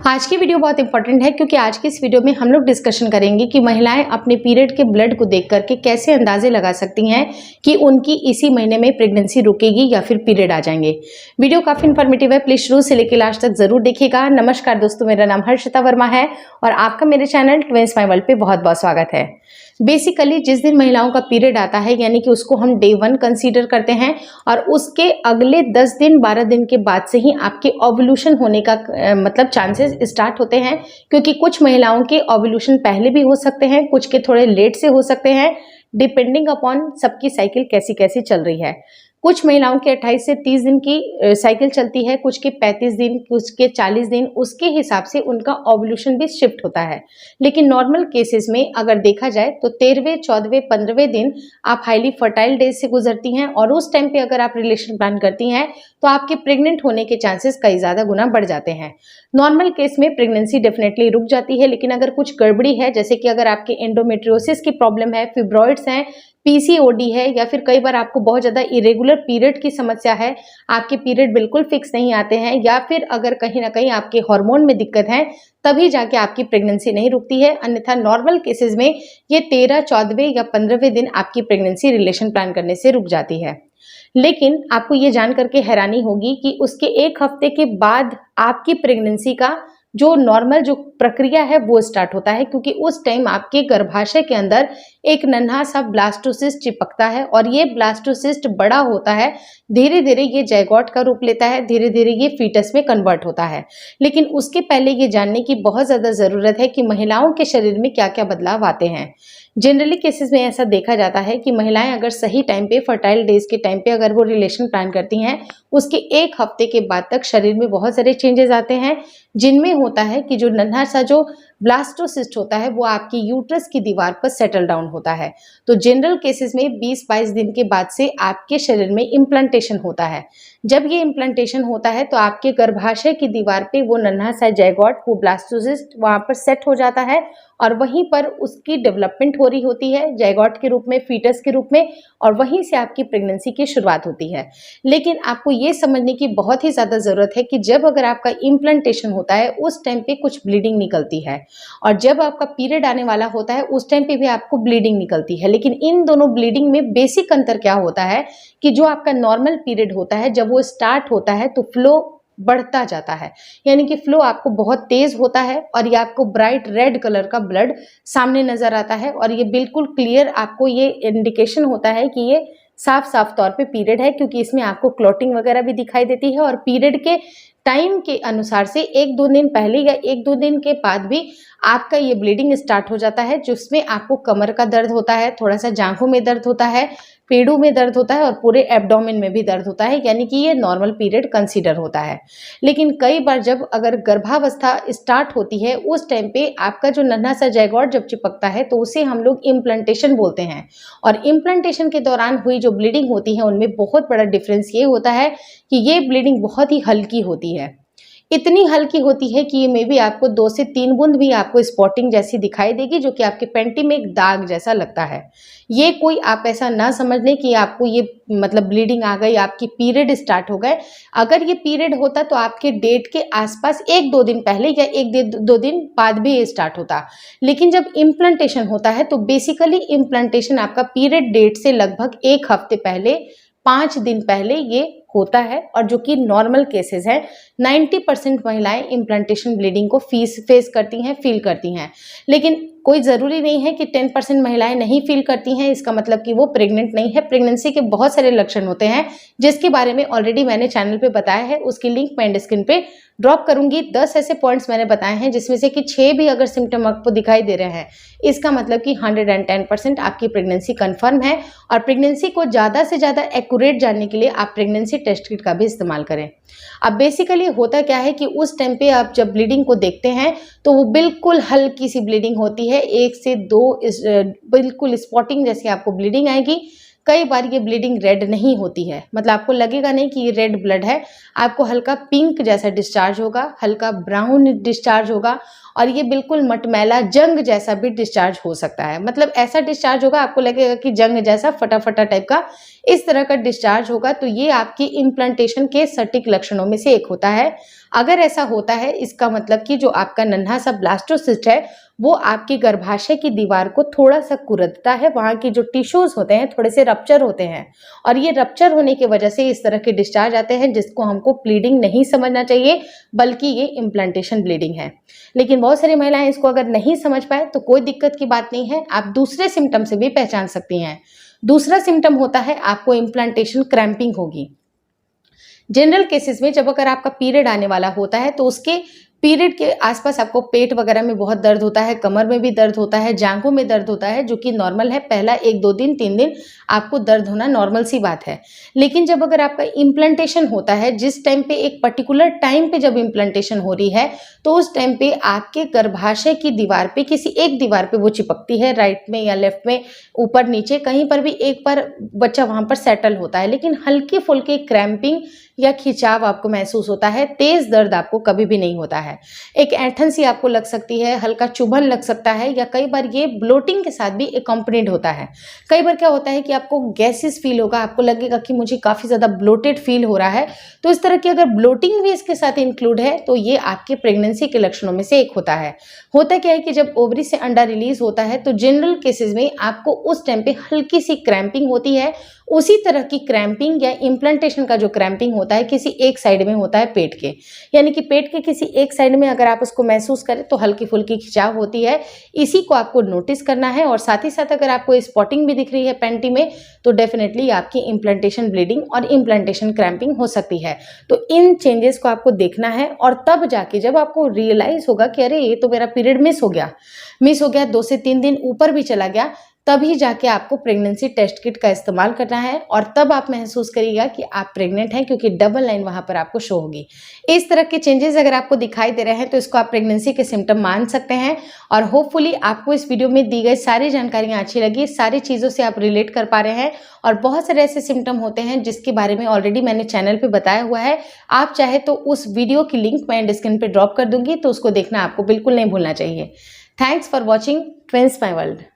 आज की वीडियो बहुत इंपॉर्टेंट है क्योंकि आज की इस वीडियो में हम लोग डिस्कशन करेंगे कि महिलाएं अपने पीरियड के ब्लड को देख करके कैसे अंदाजे लगा सकती हैं कि उनकी इसी महीने में प्रेगनेंसी रुकेगी या फिर पीरियड आ जाएंगे। वीडियो काफी इन्फॉर्मेटिव है, प्लीज शुरू से लेकर लास्ट तक जरूर देखिएगा। नमस्कार दोस्तों, मेरा नाम हर्षिता वर्मा है और आपका मेरे चैनल ट्विंस माय वर्ल्ड पे बहुत बहुत स्वागत है। बेसिकली जिस दिन महिलाओं का पीरियड आता है यानी कि उसको हम डे 1 कंसीडर करते हैं और उसके अगले 10 दिन 12 दिन के बाद से ही आपके ओव्यूलेशन होने का मतलब चांसेस स्टार्ट होते हैं, क्योंकि कुछ महिलाओं के ओव्यूलेशन पहले भी हो सकते हैं, कुछ के थोड़े लेट से हो सकते हैं, डिपेंडिंग अपॉन सबकी साइकिल कैसी कैसी चल रही है। कुछ महिलाओं के 28 से 30 दिन की साइकिल चलती है, कुछ के 35 दिन, कुछ के 40 दिन, उसके हिसाब से उनका ओव्यूलेशन भी शिफ्ट होता है। लेकिन नॉर्मल केसेस में अगर देखा जाए तो 13वें, 14वें, 15वें दिन आप हाईली फर्टाइल डेज से गुजरती हैं और उस टाइम पे अगर आप रिलेशन प्लान करती हैं तो आपके प्रेग्नेंट होने के चांसेस कई ज़्यादा गुना बढ़ जाते हैं। नॉर्मल केस में प्रेगनेंसी डेफिनेटली रुक जाती है, लेकिन अगर कुछ गड़बड़ी है, जैसे कि अगर आपके एंडोमेट्रियोसिस की प्रॉब्लम है, फिब्रॉइड्स हैं, पीसीओडी है, या फिर कई बार आपको बहुत ज़्यादा इरेगुलर पीरियड की समस्या है, आपके पीरियड बिल्कुल फिक्स नहीं आते हैं, या फिर अगर कहीं ना कहीं आपके हार्मोन में दिक्कत है, तभी जाके आपकी प्रेगनेंसी नहीं रुकती है। अन्यथा नॉर्मल केसेस में ये 13, 14वें या 15वें दिन आपकी प्रेगनेंसी रिलेशन प्लान करने से रुक जाती है। लेकिन आपको ये जान करके हैरानी होगी कि उसके 1 हफ्ते के बाद आपकी प्रेगनेंसी का जो नॉर्मल जो प्रक्रिया है वो स्टार्ट होता है, क्योंकि उस टाइम आपके गर्भाशय के अंदर एक नन्हा सा ब्लास्टोसिस्ट चिपकता है और ये ब्लास्टोसिस्ट बड़ा होता है, धीरे धीरे ये जायगोट का रूप लेता है, धीरे धीरे ये फीटस में कन्वर्ट होता है। लेकिन उसके पहले ये जानने की बहुत ज़्यादा ज़रूरत है कि महिलाओं के शरीर में क्या क्या बदलाव आते हैं। जनरली केसेस में ऐसा देखा जाता है कि महिलाएं अगर सही टाइम पे, फर्टाइल डेज के टाइम पे अगर वो रिलेशन प्लान करती हैं, उसके 1 हफ्ते के बाद तक शरीर में बहुत सारे चेंजेस आते हैं, जिनमें होता है कि जो नन्हा सा जो ब्लास्टोसिस्ट होता है वो आपकी यूट्रस की दीवार पर सेटल डाउन होता है। तो जनरल केसेस में 20-22 दिन के बाद से आपके शरीर में इम्प्लांटेशन होता है। जब ये इम्प्लांटेशन होता है तो आपके गर्भाशय की दीवार पे वो नन्हा सा जायगोट, वो ब्लास्टोसिस्ट वहाँ पर सेट हो जाता है और वहीं पर उसकी डेवलपमेंट हो रही होती है जायगोट के रूप में, फीटस के रूप में, और वहीं से आपकी प्रेगनेंसी की शुरुआत होती है। लेकिन आपको ये समझने की बहुत ही ज़्यादा ज़रूरत है कि जब अगर आपका इम्प्लांटेशन होता है उस टाइम पे कुछ ब्लीडिंग निकलती है, और जब आपका पीरियड आने वाला होता है उस टाइम पे भी आपको ब्लीडिंग निकलती है। लेकिन इन दोनों ब्लीडिंग में बेसिक अंतर क्या होता है कि जो आपका नॉर्मल पीरियड होता है, जब वो स्टार्ट होता है तो फ्लो बढ़ता जाता है, यानी कि फ्लो आपको बहुत तेज होता है और ये आपको ब्राइट रेड कलर का ब्लड सामने नजर आता है और ये बिल्कुल क्लियर आपको ये इंडिकेशन होता है कि ये साफ साफ तौर पे पीरियड है, क्योंकि इसमें आपको क्लॉटिंग वगैरह भी दिखाई देती है। और पीरियड के टाइम के अनुसार से 1-2 दिन पहले या 1-2 दिन के बाद भी आपका ये ब्लीडिंग स्टार्ट हो जाता है, जिसमें आपको कमर का दर्द होता है, थोड़ा सा जांघों में दर्द होता है, पेड़ों में दर्द होता है और पूरे एब्डोमेन में भी दर्द होता है, यानी कि ये नॉर्मल पीरियड कंसीडर होता है। लेकिन कई बार जब अगर गर्भावस्था स्टार्ट होती है उस टाइम पे आपका जो नन्हा सा जायगोट जब चिपकता है तो उसे हम लोग इम्प्लांटेशन बोलते हैं। और इम्प्लांटेशन के दौरान हुई जो ब्लीडिंग होती है उनमें बहुत बड़ा डिफरेंस ये होता है कि ये ब्लीडिंग बहुत ही हल्की होती है, इतनी हल्की होती है कि ये मे बी आपको 2 से 3 बूंद भी आपको स्पॉटिंग जैसी दिखाई देगी, जो कि आपके पैंटी में एक दाग जैसा लगता है। ये कोई आप ऐसा ना समझ लें कि आपको ये मतलब ब्लीडिंग आ गई, आपकी पीरियड स्टार्ट हो गए। अगर ये पीरियड होता तो आपके डेट के आसपास 1-2 दिन पहले या 1-2 दिन बाद भी ये स्टार्ट होता। लेकिन जब इम्प्लांटेशन होता है तो बेसिकली इम्प्लांटेशन आपका पीरियड डेट से लगभग 1 हफ्ते पहले, 5 दिन पहले ये होता है, और जो कि नॉर्मल केसेस है। 90% महिलाएं इम्प्लांटेशन ब्लीडिंग को फेस करती हैं, फील करती हैं। लेकिन कोई ज़रूरी नहीं है कि 10% महिलाएं नहीं फील करती हैं, इसका मतलब कि वो प्रेग्नेंट नहीं है। प्रेगनेंसी के बहुत सारे लक्षण होते हैं जिसके बारे में ऑलरेडी मैंने चैनल पे बताया है, उसकी लिंक मैं स्क्रीन पे ड्रॉप करूंगी। 10 ऐसे पॉइंट्स मैंने बताए हैं जिसमें से कि 6 भी अगर सिम्टम आपको दिखाई दे रहे हैं, इसका मतलब कि 110% आपकी प्रेगनेंसी कंफर्म है। और प्रेगनेंसी को ज़्यादा से ज़्यादा एक्यूरेट जानने के लिए आप प्रेगनेंसी टेस्ट किट का भी इस्तेमाल करें। अब बेसिकली होता क्या है कि उस टाइम पे आप जब ब्लीडिंग को देखते हैं तो वो बिल्कुल हल्की सी ब्लीडिंग होती है, 1 से 2 बिल्कुल स्पॉटिंग जैसी आपको ब्लीडिंग आएगी। कई बार ये ब्लीडिंग रेड नहीं होती है, मतलब आपको लगेगा नहीं कि ये रेड ब्लड है, आपको हल्का पिंक जैसा डिस्चार्ज होगा, हल्का ब्राउन डिस्चार्ज होगा, और ये बिल्कुल मटमैला जंग जैसा भी डिस्चार्ज हो सकता है। मतलब ऐसा डिस्चार्ज होगा आपको लगेगा कि जंग जैसा फटा टाइप का, इस तरह का डिस्चार्ज होगा। तो ये आपकी इम्प्लांटेशन के सटीक लक्षणों में से एक होता है। अगर ऐसा होता है, इसका मतलब कि जो आपका नन्हा सा ब्लास्टोसिस्ट है वो आपकी गर्भाशय की दीवार को थोड़ा सा कुरदता है, वहाँ की जो टिश्यूज होते हैं थोड़े से रप्चर होते हैं और ये रप्चर होने की वजह से इस तरह के डिस्चार्ज आते हैं, जिसको हमको ब्लीडिंग नहीं समझना चाहिए, बल्कि ये इम्प्लांटेशन ब्लीडिंग है। लेकिन बहुत सारी महिलाएं इसको अगर नहीं समझ पाए तो कोई दिक्कत की बात नहीं है, आप दूसरे सिम्टम से भी पहचान सकती हैं। दूसरा सिम्टम होता है आपको इम्प्लांटेशन क्रैम्पिंग होगी। जनरल केसेस में जब अगर आपका पीरियड आने वाला होता है तो उसके पीरियड के आसपास आपको पेट वगैरह में बहुत दर्द होता है, कमर में भी दर्द होता है, जांघों में दर्द होता है, जो कि नॉर्मल है। पहला 1-2 दिन 3 दिन आपको दर्द होना नॉर्मल सी बात है। लेकिन जब अगर आपका इम्प्लांटेशन होता है, जिस टाइम पे एक पर्टिकुलर टाइम पे जब इम्प्लांटेशन हो रही है तो उस टाइम पे आपके गर्भाशय की दीवार पे किसी एक दीवार पे वो चिपकती है, राइट में या लेफ्ट में, ऊपर नीचे कहीं पर भी एक बार बच्चा वहां पर सेटल होता है, लेकिन हल्की फुल्की क्रैम्पिंग या खिंचाव आपको महसूस होता है, तेज दर्द आपको कभी भी नहीं होता है। एक ऐंठन सी आपको लग सकती है, हल्का चुभन लग सकता है, या कई बार ये ब्लोटिंग के साथ भी एकम्पनीड होता है। कई बार क्या होता है कि आपको गैसेस फील होगा, आपको लगेगा कि मुझे काफ़ी ज़्यादा ब्लोटेड फील हो रहा है। तो इस तरह की अगर ब्लोटिंग भी इसके साथ इंक्लूड है तो ये आपके प्रेगनेंसी के लक्षणों में से एक होता है। होता क्या है कि जब ओवरी से अंडा रिलीज होता है तो जनरल केसेस में आपको उस टाइम पे हल्की सी क्रैम्पिंग होती है। उसी तरह की क्रैम्पिंग या इम्प्लांटेशन का जो क्रैम्पिंग होता है किसी एक साइड में होता है पेट के, यानी कि पेट के किसी एक साइड में अगर आप उसको महसूस करें तो हल्की फुल्की खिंचाव होती है। इसी को आपको नोटिस करना है और साथ ही साथ अगर आपको स्पॉटिंग भी दिख रही है पैंटी में तो डेफिनेटली आपकी इम्प्लांटेशन ब्लीडिंग और इम्प्लांटेशन क्रैम्पिंग हो सकती है। तो इन चेंजेस को आपको देखना है और तब जाके जब आपको रियलाइज होगा कि अरे ये तो मेरा पीरियड मिस हो गया 2 से 3 दिन ऊपर भी चला गया, तभी जाके आपको प्रेगनेंसी टेस्ट किट का इस्तेमाल करना है और तब आप महसूस करिएगा कि आप प्रेग्नेंट हैं, क्योंकि डबल लाइन वहां पर आपको शो होगी। इस तरह के चेंजेस अगर आपको दिखाई दे रहे हैं तो इसको आप प्रेगनेंसी के सिम्टम मान सकते हैं। और होपफुली आपको इस वीडियो में दी गई सारी जानकारियां अच्छी लगी, सारी चीज़ों से आप रिलेट कर पा रहे हैं। और बहुत सारे ऐसे सिम्टम होते हैं जिसके बारे में ऑलरेडी मैंने चैनल पर बताया हुआ है, आप चाहे तो उस वीडियो की लिंक मैं एंड स्क्रीन पर ड्रॉप कर दूंगी, तो उसको देखना आपको बिल्कुल नहीं भूलना चाहिए। Thanks for watching twins my world.